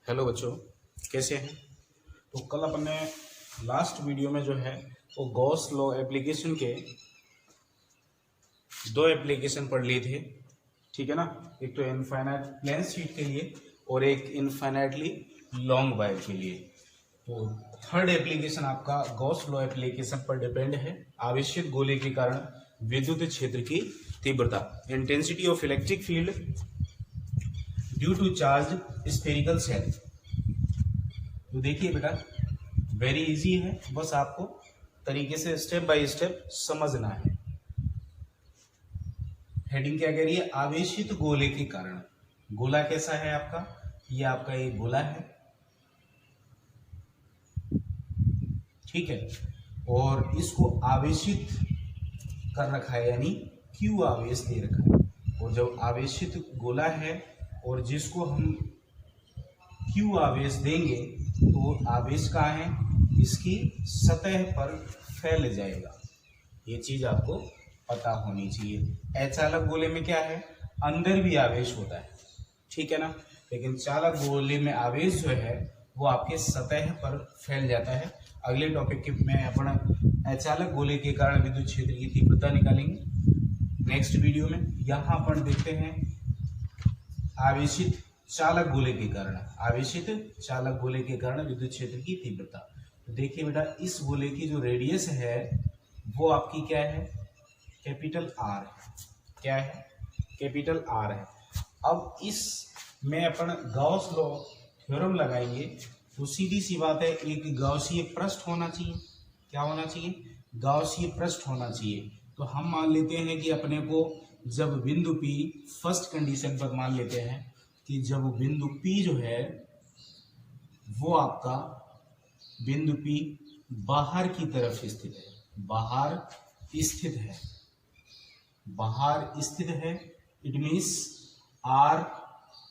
Hello बच्चों, कैसे हैं। तो कल अपने लास्ट वीडियो में जो है वो गॉस लॉ एप्लीकेशन के दो एप्लीकेशन पढ़ लिए थे, ठीक है ना। एक तो इनफाइनाइट प्लेन शीट के लिए और एक इनफाइनाइटली लॉन्ग वायर के लिए। तो थर्ड एप्लीकेशन आपका गॉस लॉ एप्लीकेशन पर डिपेंड है। आवेशित गोले के कारण विद्युत क्षेत्र की तीव्रता, intensity of electric field due to charge spherical shell. तो देखिए बेटा, वेरी इजी है, बस आपको तरीके से स्टेप बाय स्टेप समझना है। हेडिंग क्या कह रही है? आवेशित गोले के कारण। गोला कैसा है आपका? ये आपका एक गोला है, ठीक है, और इसको आवेशित कर रखा है, यानी Q आवेश दे रखा है। और जब आवेशित गोला है और जिसको हम Q आवेश देंगे तो आवेश कहाँ है? इसकी सतह पर फैल जाएगा। ये चीज आपको पता होनी चाहिए। अचालक गोले में क्या है? अंदर भी आवेश होता है, ठीक है ना, लेकिन चालक गोले में आवेश जो है वो आपके सतह पर फैल जाता है। अगले टॉपिक के में अपना अचालक गोले के कारण विद्युत क्षेत्र की तीव्रता निकालेंगे नेक्स्ट वीडियो में। यहाँ अपन देखते हैं आवेशित चालक गोले के कारण, आवेशित चालक गोले के कारण विद्युत क्षेत्र की तीव्रता। तो देखिए बेटा, इस गोले की जो रेडियस है वो आपकी क्या है? कैपिटल आर है। क्या है? कैपिटल आर है। अब इस में अपन गॉस लॉ थ्योरम लगाएंगे तो सीधी सी बात है, एक गॉसीय पृष्ठ होना चाहिए। क्या होना चाहिए? गॉसीय पृष्ठ होना चाहिए। तो हम मान लेते हैं कि अपने को जब बिंदु P, फर्स्ट कंडीशन पर मान लेते हैं कि जब बिंदु P जो है वो आपका बिंदु P बाहर की तरफ स्थित है, बाहर स्थित है, बाहर स्थित है, it means R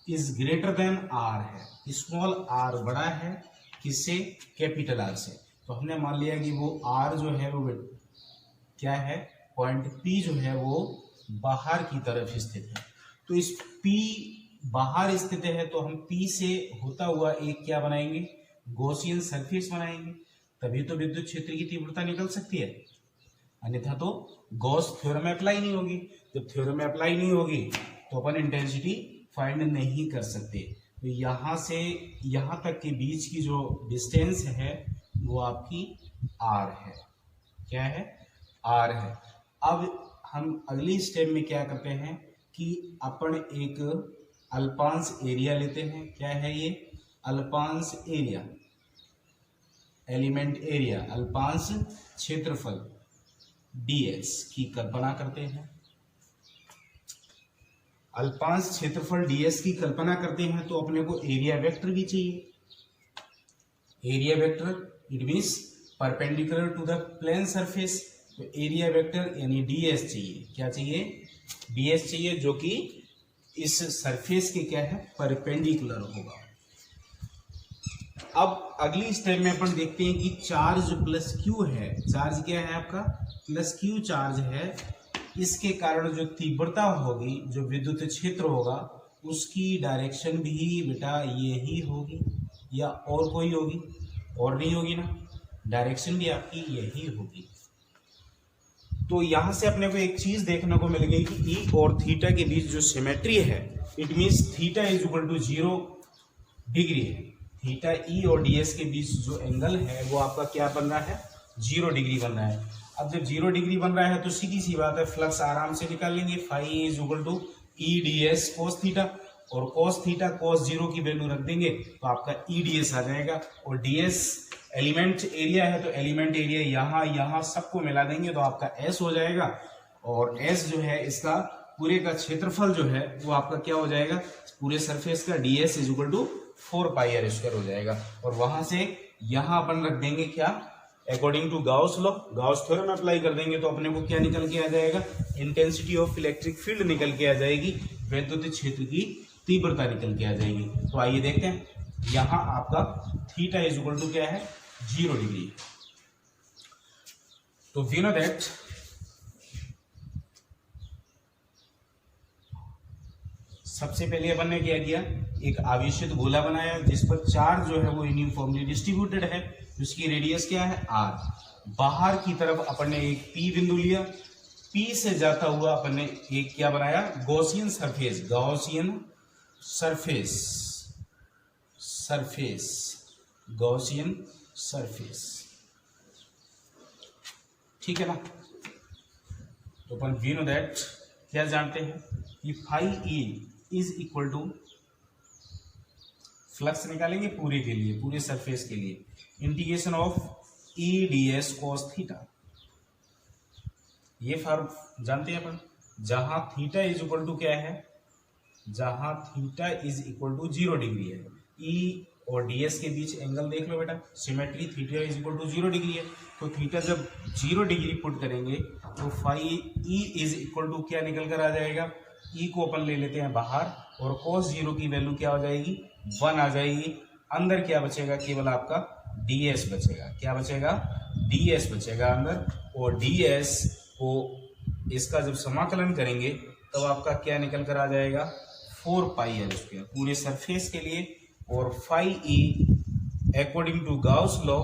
is greater than R है। स्मॉल r बड़ा है किससे? कैपिटल R से। तो हमने मान लिया कि वो R जो है वो क्या है? पॉइंट P जो है वो बाहर की तरफ स्थित है। तो इस P बाहर स्थित है तो हम P से होता हुआ एक क्या बनाएंगे? गॉसियन सरफेस बनाएंगे, तभी तो विद्युत क्षेत्र की तीव्रता निकल सकती है, अन्यथा तो गॉस थ्योरम अप्लाई नहीं होगी। जब थ्योरम अप्लाई नहीं होगी तो अपन इंटेंसिटी फाइंड नहीं कर सकते। तो यहां से यहां तक के बीच की जो डिस्टेंस है वो आपकी R है। क्या है? R है। अब हम अगली स्टेप में क्या करते हैं कि अपन एक अल्पांश एरिया लेते हैं। क्या है ये? अल्पांश एरिया, एलिमेंट एरिया, अल्पांश क्षेत्रफल ds की कल्पना करते हैं। अल्पांश क्षेत्रफल ds की कल्पना करते हैं तो अपने को एरिया वेक्टर भी चाहिए। Area vector it means perpendicular to the plane surface. तो एरिया वेक्टर यानी ds चाहिए। क्या चाहिए? ds चाहिए, जो कि इस सरफेस के क्या है? परपेंडिकुलर होगा। अब अगली स्टेप में अपन देखते हैं कि चार्ज प्लस Q है। चार्ज क्या है आपका? प्लस Q चार्ज है। इसके कारण जो तीव्रता होगी, जो विद्युत क्षेत्र होगा, उसकी डायरेक्शन भी बेटा यही होगी या और कोई होगी? और नहीं होगी ना, डायरेक्शन भी आपकी यही होगी। तो यहां से अपने को एक चीज देखने को मिल गई कि E और थीटा के बीच जो सिमेट्री है, it means theta is equal to 0 degree है। थीटा E और ds के बीच जो एंगल है वो आपका क्या बन रहा है? 0 डिग्री बन रहा है। अब जब 0 डिग्री बन रहा है तो सीधी सी बात है, फ्लक्स आराम से निकाल लेंगे। Phi is equal to E ds cos theta, और cos थीटा cos 0 की वैल्यू रख देंगे तो आपका E ds आ जाएगा। और ds एलिमेंट एरिया है तो एलिमेंट एरिया यहाँ यहाँ सबको मिला देंगे तो आपका S हो जाएगा। और S जो है इसका पूरे का क्षेत्रफल जो है वो आपका क्या हो जाएगा? पूरे सरफेस का ds is equal to 4 pi r square हो जाएगा। और वहां से यहां अपन रख देंगे क्या? According to Gauss law, Gauss theorem apply कर देंगे तो अपने को क्या निकल के आ जाएगा? इंटेंसिटी ऑफ इलेक्ट्रिक फील्ड निकल के आ जाएगी, विद्युत क्षेत्र की तीव्रता निकल के आ जाएगी। तो आइए देखते हैं, यहां आपका थीटा इज इक्वल टू क्या है? 0 डिग्री। तो वी नो दैट सबसे पहले अपन ने क्या किया, एक आवेशित गोला बनाया जिस पर चार्ज जो है वो यूनिफॉर्मली डिस्ट्रीब्यूटेड है, उसकी रेडियस क्या है r। बाहर की तरफ अपन ने एक P बिंदु लिया, P से जाता हुआ अपन ने एक क्या बनाया, Gaussian surface, Gaussian surface, surface, Gaussian surface, ठीक है ना। तो अपन वी नो दैट, क्या जानते हैं कि phi E is equal to, flux निकालेंगे पूरे के लिए, पूरे सरफेस के लिए, integration of E D S cos theta. ये फॉर्म जानते हैं अपन, जहां थीटा इज इक्वल टू क्या है, जहां theta is equal to 0 degree है, ई और ds के बीच एंगल देख लो बेटा, symmetry, theta is equal to 0 degree है, तो थीटा जब 0 डिग्री पुट करेंगे तो phi E is equal to क्या निकल कर आ जाएगा, ई को अपन ले लेते हैं बाहर और cos 0 की वैल्यू क्या हो जाएगी, 1 आ जाएगी। अंदर क्या बचेगा, केवल आपका ds बचेगा, क्या बचेगा, ds बचेगा अंदर, और ds को इसका जब समाकलन करेंगे तब आपका क्या निकल कर आ जाएगा, 4 पाई एल स्क्वायर पूरे सरफेस के लिए। और phi E according to Gauss law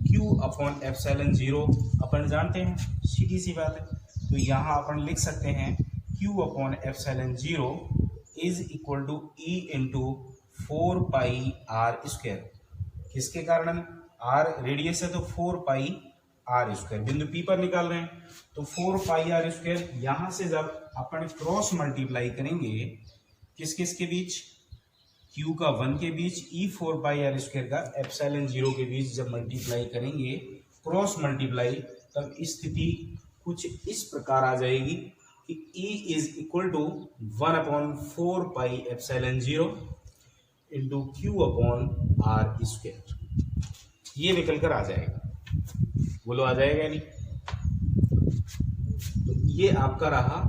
Q upon epsilon 0 अपन जानते हैं, सीधी सी बात है। तो यहाँ अपन लिख सकते हैं Q upon epsilon 0 is equal to E into 4 pi R square. किसके कारण, R रेडियस है तो 4 पाई आर स्क्वायर, बिंदु P पर निकाल रहे हैं तो 4 पाई आर स्क्वायर। यहां से जब अपन क्रॉस मल्टीप्लाई करेंगे किस किस के बीच, Q का 1 के बीच, E 4 पाई आर स्क्वायर का एप्सिलॉन 0 के बीच जब मल्टीप्लाई करेंगे, क्रॉस मल्टीप्लाई, तब स्थिति कुछ इस प्रकार आ जाएगी कि E is equal to 1 upon 4 pi epsilon 0 into Q upon R square, ये निकल कर आ जाएगा। बोलो आ जाएगा नहीं। तो ये आपका रहा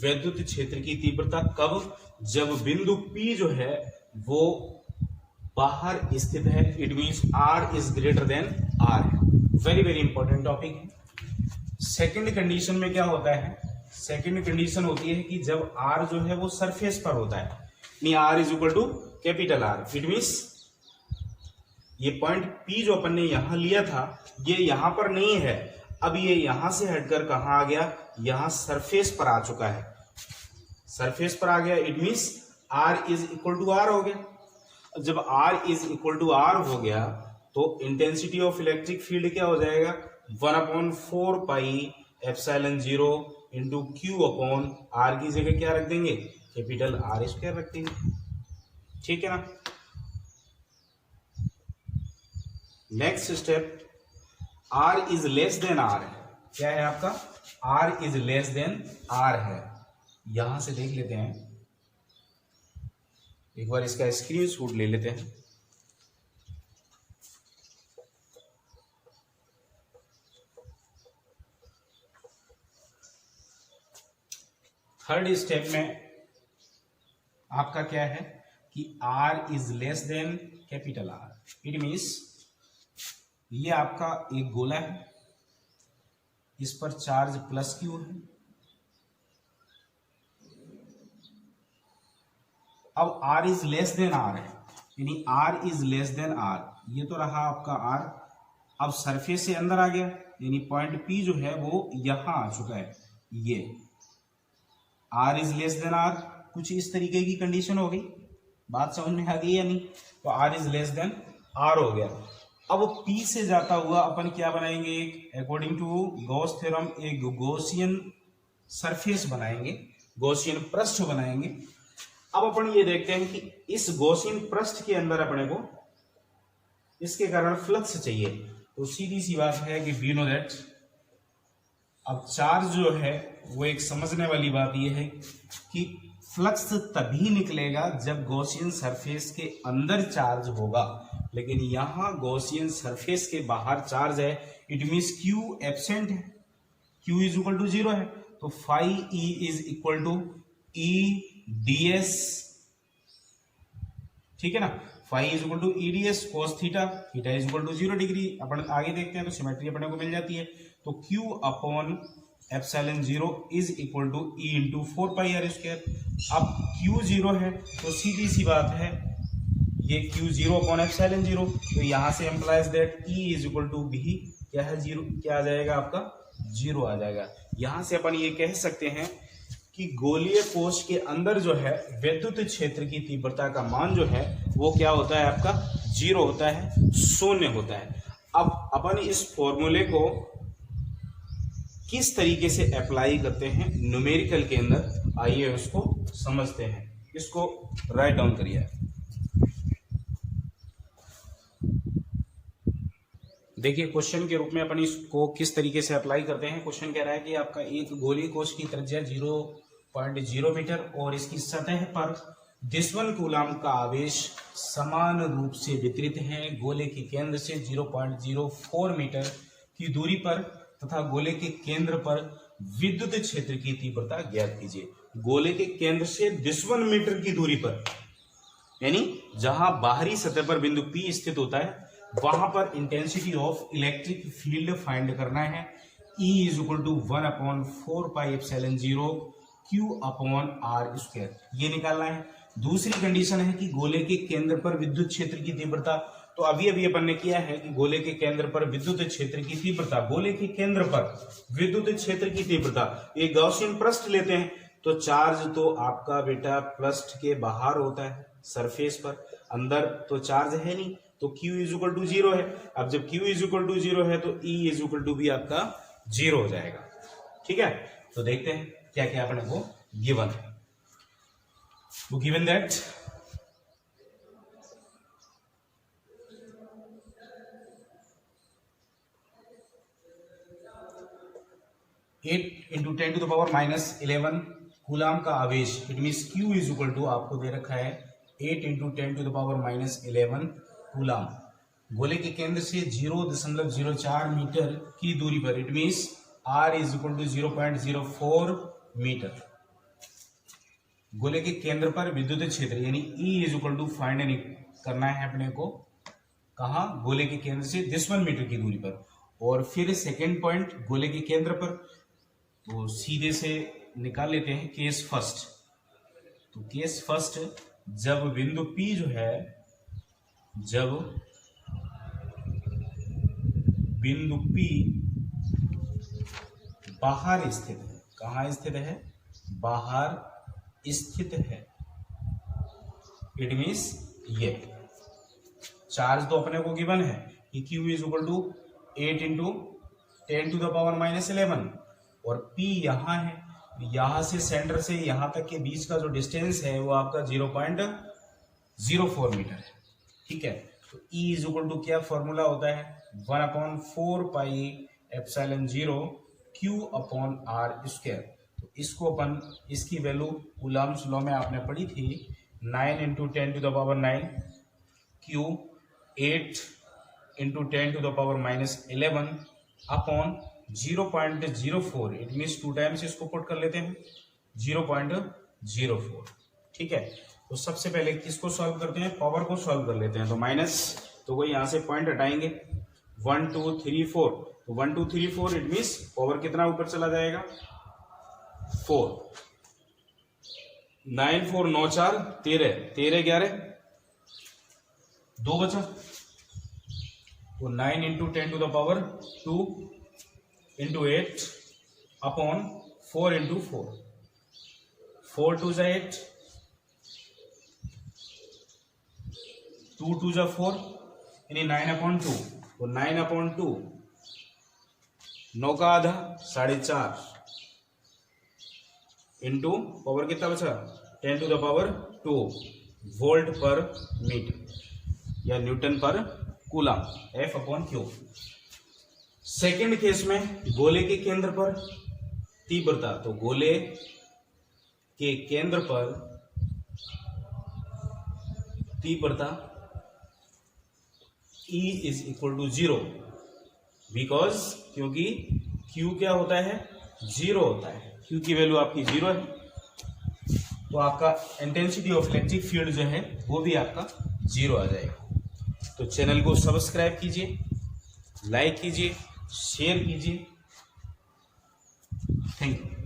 वैद्युत क्षेत्र की तीव्रता, कब, जब बिंदु P जो है वो बाहर स्थित है, it means R is greater than R है। वेरी वेरी इंपॉर्टेंट टॉपिक है। सेकंड कंडीशन में क्या होता है, सेकंड कंडीशन होती है कि जब R जो है वो सरफेस पर होता है, यानी R is equal to capital R, it means ये पॉइंट P जो अपन ने यहां लिया था ये यहां पर नहीं है, अब ये यहां से हटकर कहां आ गया, यहां सरफेस पर आ चुका है, सरफेस पर आ गया, it means R is equal to R हो गया। जब R is equal to R हो गया तो इंटेंसिटी ऑफ इलेक्ट्रिक फील्ड क्या हो जाएगा, 1 upon 4 pi epsilon 0 into Q upon R की जगह क्या रख देंगे, कैपिटल R स्क्वायर रख देंगे, ठीक है ना। Next step, R is less than R है, क्या है आपका, R is less than R है। यहां से देख लेते हैं, एक बार इसका स्क्रीनशॉट ले लेते हैं। थर्ड स्टेप में आपका क्या है कि R is less than capital R, it means ये आपका एक गोला है, इस पर चार्ज प्लस Q है। अब R is less than R है, यानी R is less than R, ये तो रहा आपका R। अब सरफेस से अंदर आ गया, यानी पॉइंट P जो है वो यहां आ चुका है, ये R is less than R, कुछ इस तरीके की कंडीशन हो गई, बात समझ में आ गई या नहीं। तो R is less than R हो गया। अब P से जाता हुआ अपन क्या बनाएंगे, एक अकॉर्डिंग टू गॉस थ्योरम एक गॉसियन सरफेस बनाएंगे, गॉसियन पृष्ठ बनाएंगे। अब अपन ये देखते हैं कि इस गॉसियन पृष्ठ के अंदर अपने को इसके कारण फ्लक्स चाहिए, तो सीधी सी बात है कि वी नो दैट, अब चार्ज जो है वो एक समझने वाली बात ये है कि फ्लक्स तभी निकलेगा जब गॉसियन सरफेस के अंदर चार्ज होगा, लेकिन यहां गॉसियन सरफेस के बाहर चार्ज है, इट मींस Q एब्सेंट है, Q इज इक्वल टू 0 है, तो phi E is equal to E ds, ठीक है ना, phi is equal to E D S cos theta, theta is equal to 0 degree. अपन आगे देखते हैं तो सिमेट्री अपने को मिल जाती है, तो Q upon epsilon 0 is equal to E into 4πr²। अब Q 0 है तो सीधी सी बात है ये Q 0 अपॉन एप्सिलॉन 0, तो यहां से implies that E is equal to भी क्या है 0, क्या आ जाएगा आपका 0 आ जाएगा। यहां से अपन ये कह सकते हैं कि गोलीय कोश के अंदर जो है विद्युत क्षेत्र की तीव्रता का मान जो है वो क्या होता है आपका 0 होता है, 0 होता है। अब अपन इस फॉर्मूले को किस तरीके से अप्लाई करते हैं न्यूमेरिकल के अंदर, आइए उसको समझते हैं। इसको राइट डाउन करिए। देखिए क्वेश्चन के रूप में अपन इसको किस तरीके से अप्लाई करते हैं। क्वेश्चन कह रहा है कि आपका एक गोलीय कोश की त्रिज्या 0.0 मीटर और इसकी सतह पर 10 कूलाम का आवेश समान रूप से वितरित है। गोले के केंद्र से 0.04 मीटर की दूरी पर तथा गोले के केंद्र पर विद्युत क्षेत्र की तीव्रता ज्ञात कीजिए। गोले के केंद्र से 10 मीटर की दूरी पर, यानी जहां बाहरी सतह पर बिंदु P स्थित होता है वहां पर intensity of electric field find करना है। E is equal to 1/4πε0 Q/r², ये निकालना है। दूसरी कंडीशन है कि गोले के केंद्र पर विद्युत क्षेत्र की तीव्रता, तो अभी अपन ने किया है कि गोले के केंद्र पर विद्युत क्षेत्र की तीव्रता, गोले के केंद्र पर विद्युत क्षेत्र की तीव्रता, एक गॉसियन पृष्ठ लेते हैं तो चार्ज तो आपका बेटा पृष्ठ के बाहर होता है सरफेस पर, अंदर तो चार्ज है नहीं, तो Q इज इक्वल टू 0 है। अब जब Q इज इक्वल टू 0 है तो E इज इक्वल टू भी आपका 0 हो जाएगा। ठीक है, तो देखते हैं क्या क्या अपने को गिवन है। तो गिवन दैट (8 × 10⁻11 कूलाम का आवेश, it means Q is equal to आपको दे रखा है 8 × 10⁻11 कूलाम। गोले के केंद्र से 0.04 मीटर की दूरी पर, it means R is equal to 0.04 metre. गोले के केंद्र पर विद्युत क्षेत्र यानी E इज इक्वल टू फाइंड करना है अपने को, कहा गोले के केंद्र से 10 मीटर की दूरी पर। और फिर सेकेंड पॉइंट गोले के केंद्र पर, तो सीधे से निकाल लेते हैं केस फर्स्ट। तो केस फर्स्ट, जब बिंदु P जो है, जब बिंदु P बाहर स्थित है, कहाँ स्थित है, बाहर स्थित है, इट मीन्स ये चार्ज तो अपने को गिवन है कि Q इज इक्वल टू 8 × 10⁻11 और P यहाँ है, यहां से सेंटर से यहां तक के बीच का जो डिस्टेंस है वो आपका 0.04 मीटर है। ठीक है, तो E इज इक्वल टू क्या फॉर्मूला होता है 1/4πε0 Q/r²। तो इसको अपन, इसकी वैल्यू कूलम्ब्स लॉ में आपने पढ़ी थी, 9 × 10⁹ Q 8 × 10⁻11 upon 0.04, it means 2 times इसको पुट कर लेते हैं 0.04। ठीक है, तो सबसे पहले किसको सॉल्व करते हैं, पावर को सॉल्व कर लेते हैं। तो माइनस, तो वो यहां से पॉइंट हटाएंगे 1 2 3 4, तो 1 2 3 4 इट मीन्स पावर कितना ऊपर चला जाएगा 4, 9 4 9 4 13, 13 11 2 बचा, तो 9 × 10⁻2 × 8 अपॉन 4 × 4, 4 2 × 8, 2 2 × 4 यानी 9/2, तो 9/2 9 का आधा 4.5 इंटू पावर कितना बचा 10⁻2 वोल्ट पर मीटर या न्यूटन पर कूलम, F/Q। सेकेंड केस में गोले के केंद्र पर तीव्रता, तो गोले के केंद्र पर तीव्रता E is equal to 0, because क्योंकि Q क्या होता है 0 होता है, Q की वैल्यू आपकी 0 है, तो आपका इंटेंसिटी ऑफ इलेक्ट्रिक फील्ड जो है वो भी आपका 0 आ जाएगा। तो चैनल को सब्सक्राइब कीजिए, लाइक कीजिए, शेयर कीजिए। Thank you.